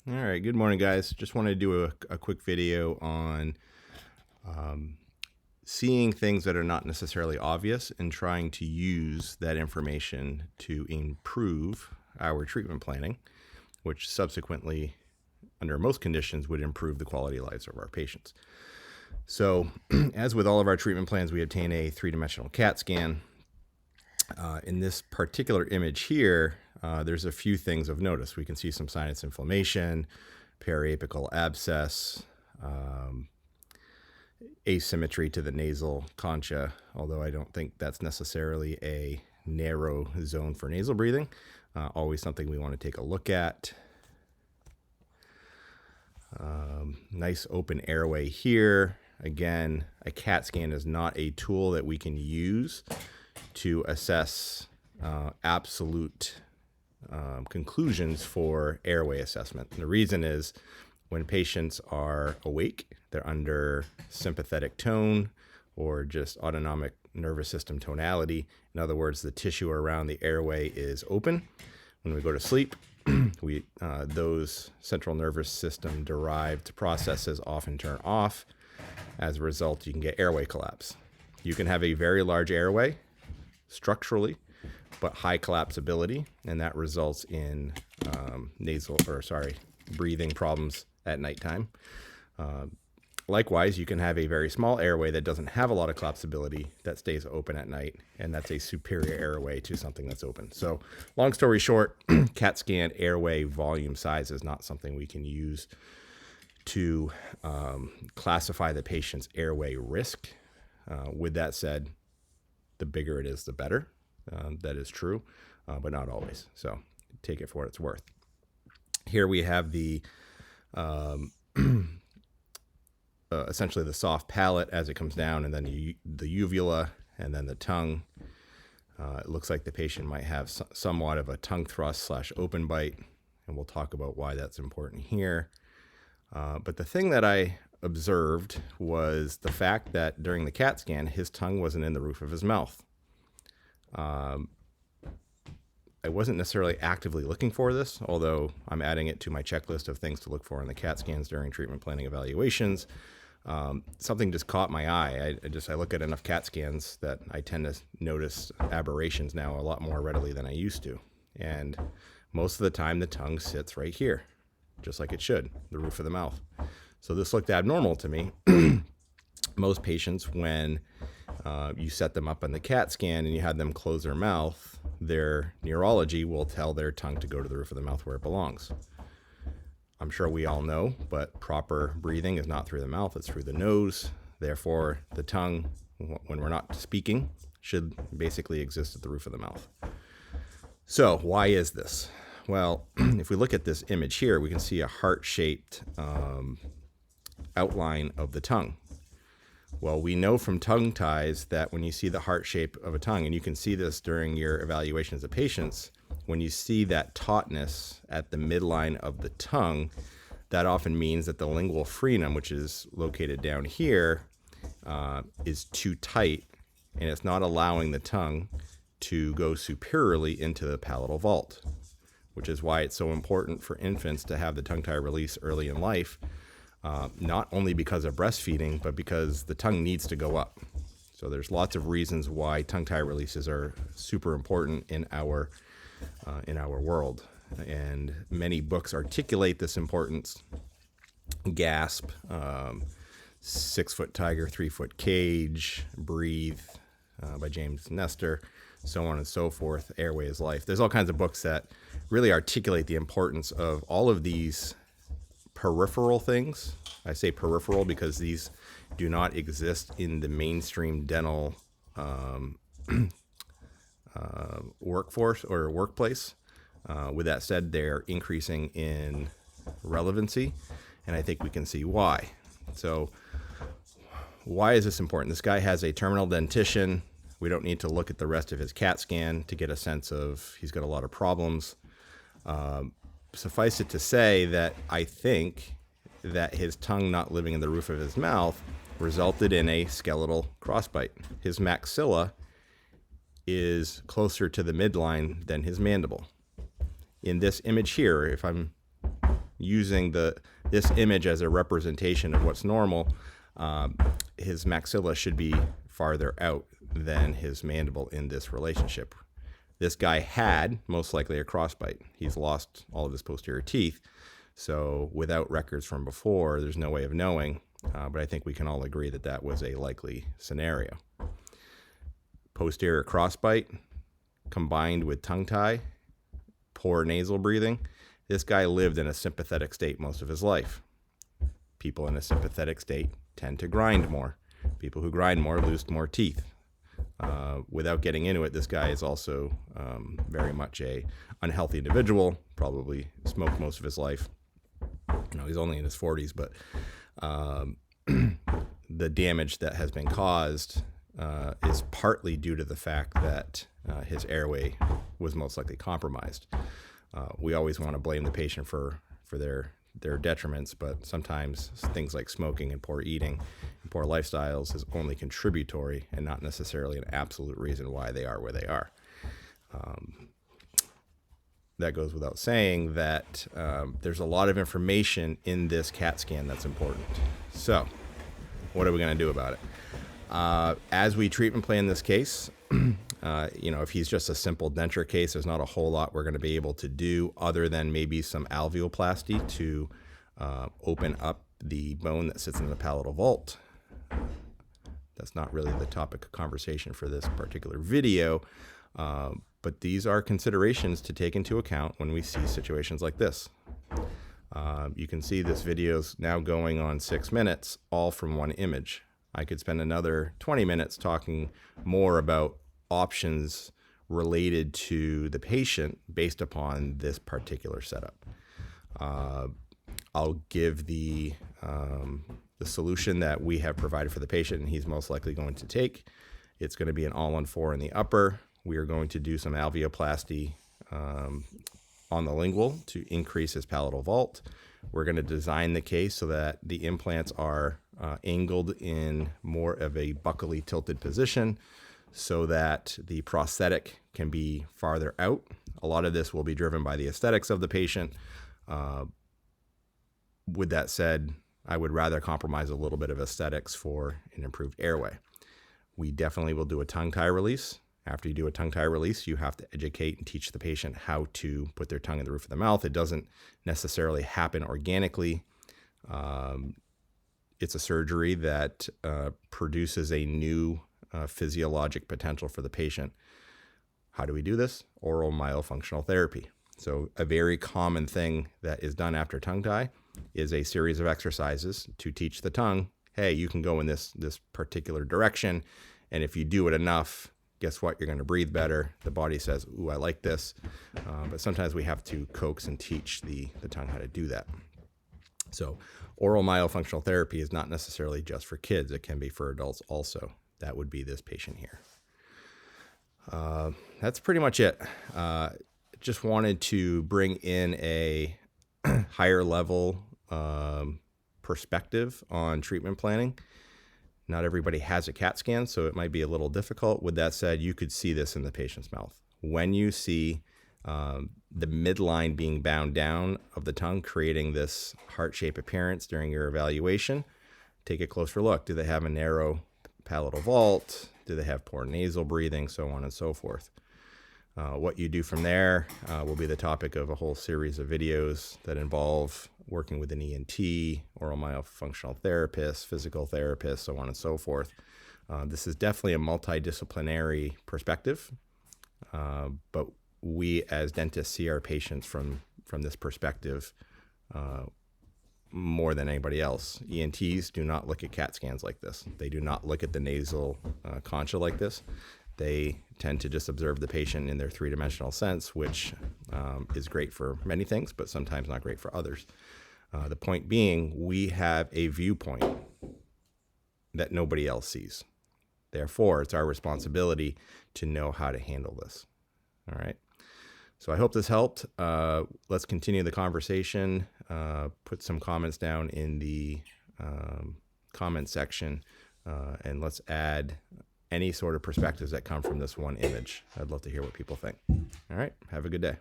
All right, good morning, guys. Just wanted to do a quick video on seeing things that are not necessarily obvious and trying to use that information to improve our treatment planning, which subsequently, under most conditions, would improve the quality of lives of our patients. So, as with all of our treatment plans, we obtain a three-dimensional CAT scan. In this particular image here, there's a few things of notice. We can see some sinus inflammation, periapical abscess, asymmetry to the nasal concha, although I don't think that's necessarily a narrow zone for nasal breathing. Always something we want to take a look at. Nice open airway here. Again, a CAT scan is not a tool that we can use to assess absolute conclusions for airway assessment. And the reason is when patients are awake, they're under sympathetic tone or just autonomic nervous system tonality. In other words, the tissue around the airway is open. When we go to sleep, those central nervous system derived processes often turn off. As a result, you can get airway collapse. You can have a very large airway structurally, but high collapsibility, and that results in breathing problems at nighttime. Likewise, you can have a very small airway that doesn't have a lot of collapsibility that stays open at night, and that's a superior airway to something that's open. So, long story short, CAT scan airway volume size is not something we can use to classify the patient's airway risk. With that said, the bigger it is, the better. That is true, but not always. So take it for what it's worth. Here we have the essentially the soft palate as it comes down, and then the uvula, and then the tongue. It looks like the patient might have somewhat of a tongue thrust / open bite, and we'll talk about why that's important here. But the thing that I observed was the fact that during the CAT scan, his tongue wasn't in the roof of his mouth. I wasn't necessarily actively looking for this, although I'm adding it to my checklist of things to look for in the CAT scans during treatment planning evaluations. Something just caught my eye. I look at enough CAT scans that I tend to notice aberrations now a lot more readily than I used to. And most of the time, the tongue sits right here, just like it should, the roof of the mouth. So this looked abnormal to me. Most patients, when you set them up on the CAT scan and you had them close their mouth, their neurology will tell their tongue to go to the roof of the mouth where it belongs. I'm sure we all know, but proper breathing is not through the mouth, it's through the nose. Therefore, the tongue, when we're not speaking, should basically exist at the roof of the mouth. So why is this? Well, if we look at this image here, we can see a heart-shaped outline of the tongue. Well, we know from tongue ties that when you see the heart shape of a tongue, and you can see this during your evaluations of patients, when you see that tautness at the midline of the tongue, that often means that the lingual frenum, which is located down here, is too tight, and it's not allowing the tongue to go superiorly into the palatal vault, which is why it's so important for infants to have the tongue tie release early in life. Not only because of breastfeeding, but because the tongue needs to go up. So there's lots of reasons why tongue tie releases are super important in our world. And many books articulate this importance. Gasp, 6-Foot Tiger, 3-Foot Cage, Breathe by James Nestor, so on and so forth. Airway is Life. There's all kinds of books that really articulate the importance of all of these peripheral things. I say peripheral because these do not exist in the mainstream dental workforce or workplace. With that said, they're increasing in relevancy, and I think we can see why. So why is this important? This guy has a terminal dentition. We don't need to look at the rest of his CAT scan to get a sense of he's got a lot of problems. Suffice it to say that I think that his tongue not living in the roof of his mouth resulted in a skeletal crossbite. His maxilla is closer to the midline than his mandible. In this image here, if I'm using this image as a representation of what's normal, his maxilla should be farther out than his mandible in this relationship. This guy had most likely a crossbite. He's lost all of his posterior teeth. So without records from before, there's no way of knowing. But I think we can all agree that that was a likely scenario. Posterior crossbite combined with tongue tie, poor nasal breathing. This guy lived in a sympathetic state most of his life. People in a sympathetic state tend to grind more. People who grind more lose more teeth. Without getting into it, this guy is also very much a unhealthy individual, probably smoked most of his life. He's only in his 40s, but the damage that has been caused is partly due to the fact that his airway was most likely compromised. We always want to blame the patient for their detriments, but sometimes things like smoking and poor eating and poor lifestyles is only contributory and not necessarily an absolute reason why they are where they are. That goes without saying that there's a lot of information in this CAT scan that's important. So what are we going to do about it? As we treatment plan this case, if he's just a simple denture case, there's not a whole lot we're going to be able to do other than maybe some alveoplasty to open up the bone that sits in the palatal vault. That's not really the topic of conversation for this particular video, but these are considerations to take into account when we see situations like this. You can see this video's now going on 6 minutes, all from one image. I could spend another 20 minutes talking more about options related to the patient based upon this particular setup. I'll give the solution that we have provided for the patient and he's most likely going to take. It's going to be an all-on-4 in the upper. We are going to do some alveoplasty on the lingual to increase his palatal vault. We're going to design the case so that the implants are angled in more of a buccally tilted position so that the prosthetic can be farther out. A lot of this will be driven by the aesthetics of the patient. With that said, I would rather compromise a little bit of aesthetics for an improved airway. We definitely will do a tongue tie release. After you do a tongue tie release, you have to educate and teach the patient how to put their tongue in the roof of the mouth. It doesn't necessarily happen organically. It's a surgery that produces a new physiologic potential for the patient. How do we do this? Oral myofunctional therapy. So a very common thing that is done after tongue tie is a series of exercises to teach the tongue, hey, you can go in this particular direction. And if you do it enough, guess what? You're going to breathe better. The body says, ooh, I like this. But sometimes we have to coax and teach the tongue how to do that. So oral myofunctional therapy is not necessarily just for kids. It can be for adults also. That would be this patient here. That's pretty much it. Just wanted to bring in a higher level perspective on treatment planning. Not everybody has a CAT scan, so it might be a little difficult. With that said, you could see this in the patient's mouth. When you see the midline being bound down of the tongue, creating this heart-shaped appearance during your evaluation, take a closer look. Do they have a narrow palatal vault? Do they have poor nasal breathing? So on and so forth. What you do from there will be the topic of a whole series of videos that involve working with an ENT, oral myofunctional therapist, physical therapist, so on and so forth. This is definitely a multidisciplinary perspective, but we as dentists see our patients from this perspective more than anybody else. ENTs do not look at CAT scans like this. They do not look at the nasal concha like this. They tend to just observe the patient in their three-dimensional sense, which is great for many things, but sometimes not great for others. The point being, we have a viewpoint that nobody else sees. Therefore, it's our responsibility to know how to handle this. All right. So I hope this helped. Let's continue the conversation. Put some comments down in the comment section, and let's add any sort of perspectives that come from this one image. I'd love to hear what people think. All right. Have a good day.